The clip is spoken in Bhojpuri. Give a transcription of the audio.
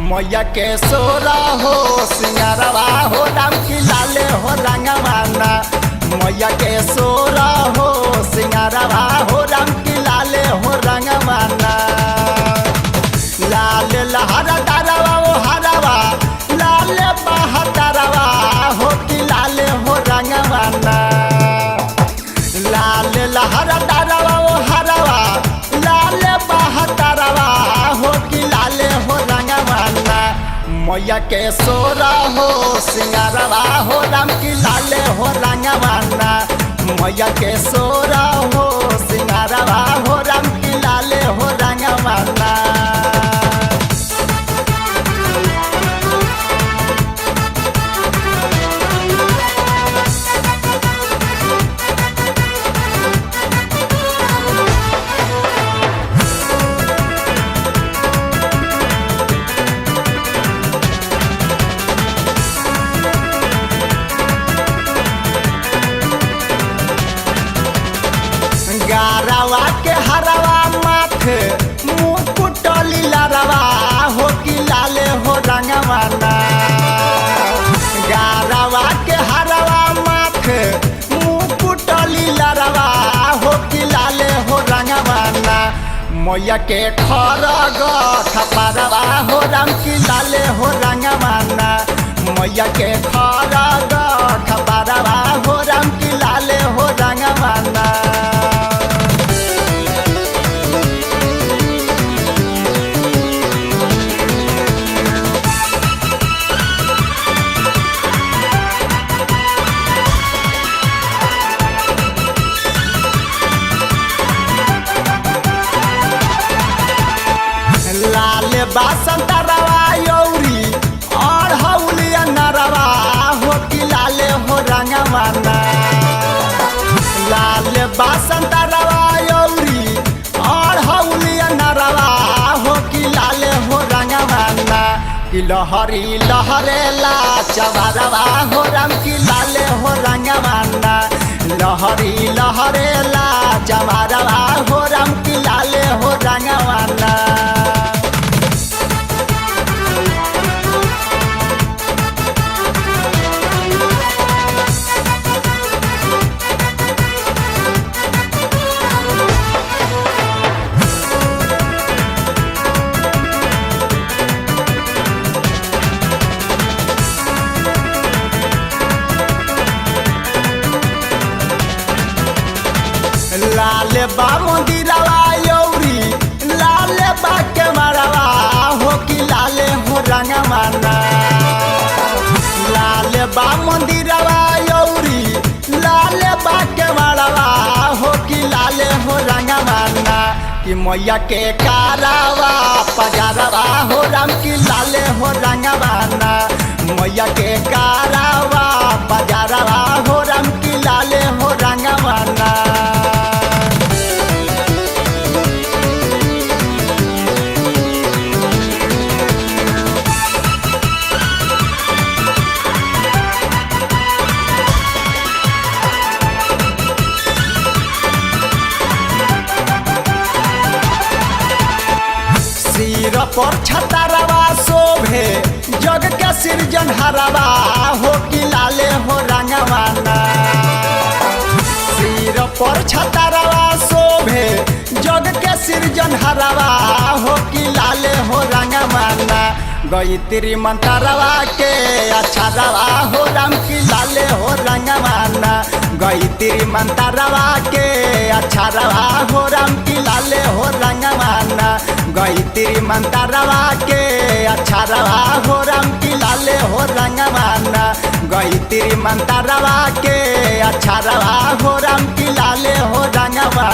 मैया के सोरा हो सिंगारवा हो राम की लाले हो रंगवाना। मैया के सोरा हो सिंगारवा हो राम की लाले हो रंगवाना। लाल लहरा दारवा हो हरवा लाल बहतरवा हो की लाले हो रंगवाना। लाल लहरा दारवा हो हरवा लाल बहतरवा हो की लाले हो रंगवाना। मैया के सोरा हो सिंगारवा हो राम की लाले हो रंगवाना। मैया के सोरा हो सिंगारवा हो राम की लाले हो रंगवाना। गारवा के हरवा माथे मुकुट लीलरवा हो की लाले हो रंगवाना। गारवा के हरवा माथे मुकुट लीलरवा हो की लाले हो रंगवाना। मैया के खरग खपरवा हो राम की लाले हो रंगवाना। मैया के खरग खपरवा हो राम की लाले हो रंगवाना। लाल बासंतरवा यौरी और हौलिया नरवा हो की लाले हो रंगवाना। लाल बासंतरवा यौरी और हौलिया नरवा हो की लाले हो रंगवाना। कि लहरी लहरेला चवरवा हो राम की लाले हो रंगवाना। लहरी लहरेला चवरवा हो राम की लाले हो रंगवाना। लाल बा मंदिरवा यौरी लाल बा के मरवा हो की लाले हो रंगवाना। लाल बा मंदिरवा यौरी लाल बा के मरवा हो की लाले हो रंगवाना। कि मैया के कारवा पजारवा हो राम की लाले हो रंगवाना। मैया के कारवा पजारवा हो राम की लाले हो रंगवाना। सिर पर छतरवा शोभे जग के सृजन हरवा हो की लाले हो रंगवाना। सिर पर छतरवा शोभे जग के सृजन हरवा हो की लाले हो रंगवाना। गायत्री मंत्रवा के अक्षरवा हो राम की लाले हो रंगवाना। गायत्री मंत्रवा के अक्षरवा हो राम की लाले हो रंगवाना। गायत्री मंत्रवा के अक्षरवा हो राम की लाले हो रंगवाना। गायत्री मंत्रवा के अक्षरवा हो राम की लाले हो रंगवाना।